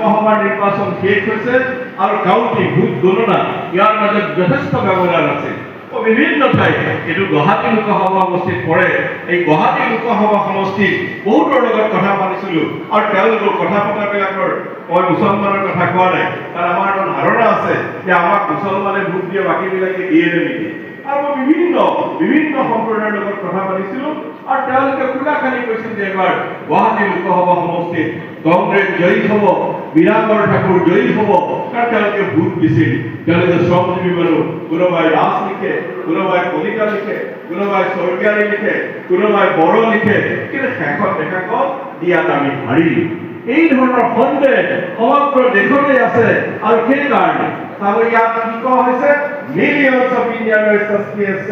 লোকসভা নিৰ্বাচন শেষ হৈছে আৰু কাউন্টি ভোট গণনা ইয়াৰ মাজত যথেষ্ট ব্যৱধান আছে বিভিন্ন ঠাইত এইটো গুৱাহাটী লোকসভা সমষ্টিত পৰে এই গুৱাহাটী লোকসভা সমষ্টিত বহুতৰ লগত কথা পাতিছিলোঁ আৰু তেওঁলোকৰ কথা পতাবিলাকৰ মই মুছলমানৰ কথা কোৱা নাই কাৰণ আমাৰ এটা ধাৰণা আছে যে আমাক মুছলমানে ভোট দিয়ে বাকীবিলাকে দিয়ে নেকি আৰু বিভিন্ন সম্প্ৰদায়ৰ লগত কথা পাতিছিলোঁ আৰু তেওঁলোকে খোলাখালি কৈছিল যে এবাৰ গুৱাহাটী লোকসভা সমষ্টিত কংগ্ৰেছ জয়ী হ'ব বীৰাংকৰ ঠাকুৰ জয়ী হ'ব কাৰণ তেওঁলোকে ভোট দিছিল তেওঁলোকে শ্ৰমজীৱী মানুহ কোনোবাই দাস লিখে কোনোবাই কলিতা লিখে কোনোবাই স্বৰ্গীয়াৰী লিখে কোনোবাই বড়ো লিখে কিন্তু শেষত দেখা গ'ল ইয়াত আমি হাৰিলোঁ এই ধৰণৰ সন্দেহ সমগ্ৰ দেশতে আছে আৰু সেইকাৰণে ইয়াত কি কোৱা হৈছে millions of Indians suspicious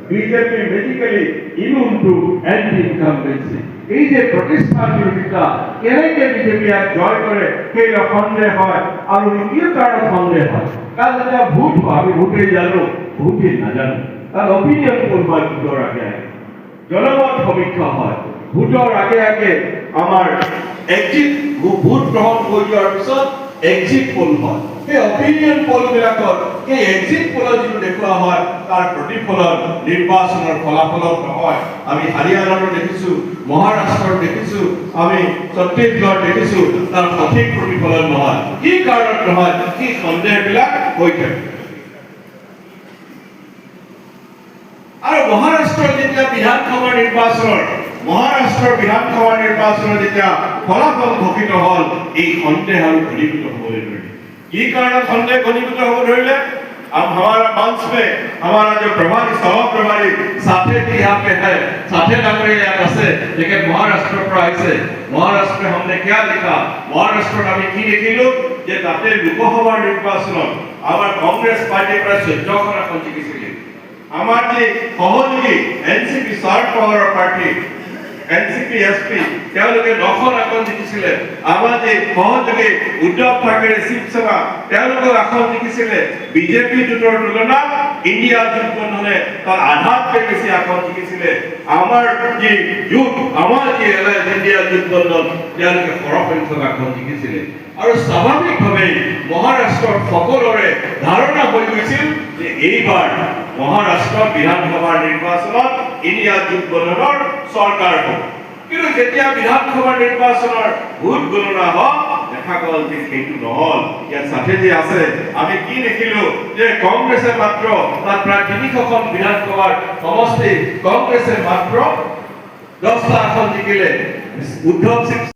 BJP medically immune to anti-incumbency. এই যে প্ৰতিষ্ঠান বিৰোধিতা কেনেকৈ বিজেপি জয় কৰে সেই সন্দেহ হয় আৰু কি কাৰণ সন্দেহ হয় কাৰণ যেতিয়া ভোট হয় আমি ভোটে জানো ভোটে নাজানো কাৰণ অপিনিয়ন পোল হয় ভোটৰ আগে আগে জনমত সমীক্ষা হয় ভোটৰ আগে আগে আমাৰ এক্সিট ভোট গ্ৰহণ হৈ যোৱাৰ পিছত এক্সিট পোল হয় সেই অপিনিয়ন পোলবিলাকত সেই এক্সিট পোলত যিটো দেখুওৱা হয় তাৰ প্ৰতিফলন নিৰ্বাচনৰ ফলাফলত নহয় আমি হাৰিয়ানাতো দেখিছোঁ মহাৰাষ্ট্ৰত দেখিছোঁ আমি ছত্তীশগড় দেখিছোঁ তাৰ সঠিক প্ৰতিফলন নহয় কি কাৰণত নহয় কি সন্দেহবিলাক হৈ থাকে আৰু মহাৰাষ্ট্ৰৰ যেতিয়া বিধানসভা নিৰ্বাচনৰ যেতিয়া ফলাফল ঘোষিত হ'ল এই সন্দেহ আৰু ঘনীভূত হ'বলৈ ধৰিলে কি কাৰণত সন্দেহ ঘনীভূত হ'ব ধৰিলে अब हमारा मंच में हमारा जो प्रभारी सह प्रभारी साथे भी यहाँ पे है साथे नगरी यहाँ से लेकिन महाराष्ट्र पर आए महाराष्ट्र में हमने क्या लिखा महाराष्ट्र में हमें की लिखिलो जे ताते लोकसभा निर्वाचन आमार कांग्रेस पार्टी पर 14 খন জিকিছিলে আমার যে সহযোগী এনসিপি শর্ট পাওয়ার পার্টি এনসিপি এসপি তেওঁলোকে 9খন আসন জিকিছিলে আমাৰ যে সহযোগী উদ্ধৱ ঠাকৰে শিৱসেনা তেওঁলোকে আসন জিকিছিলে বিজেপি জোঁটৰ তুলনাত ইণ্ডিয়া জোঁটখনে তাৰ আধাতকৈ বেছি আসন জিকিছিলে আমাৰ যে জোঁট আমাৰ যে এলায়েন্স ইণ্ডিয়া জোঁটবন্ধন তেওঁলোকে সৰহসংখ্যক আসন জিকিছিলে আৰু স্বাভাৱিকভাৱে মহাৰাষ্ট্ৰৰ সকলোৰে ধাৰণা হৈ গৈছিল যে এইবাৰ মহাৰাষ্ট্ৰ বিধানসভা নিৰ্বাচনত ইণ্ডিয়া জোঁটবন্ধনৰ চৰকাৰ হ'ব কিন্তু যেতিয়া বিধানসভা নিৰ্বাচনৰ ভোট গণনা হ'ল দেখা গ'ল যে সেইটো নহ'ল ইয়াত সাথে যে আছে আমি কি দেখিলো যে কংগ্ৰেছে মাত্ৰ তাত প্ৰায় 300খন বিধানসভাৰ সমষ্টি কংগ্ৰেছে মাত্ৰ 10টা আসন জিকিলে উদ্ধৱ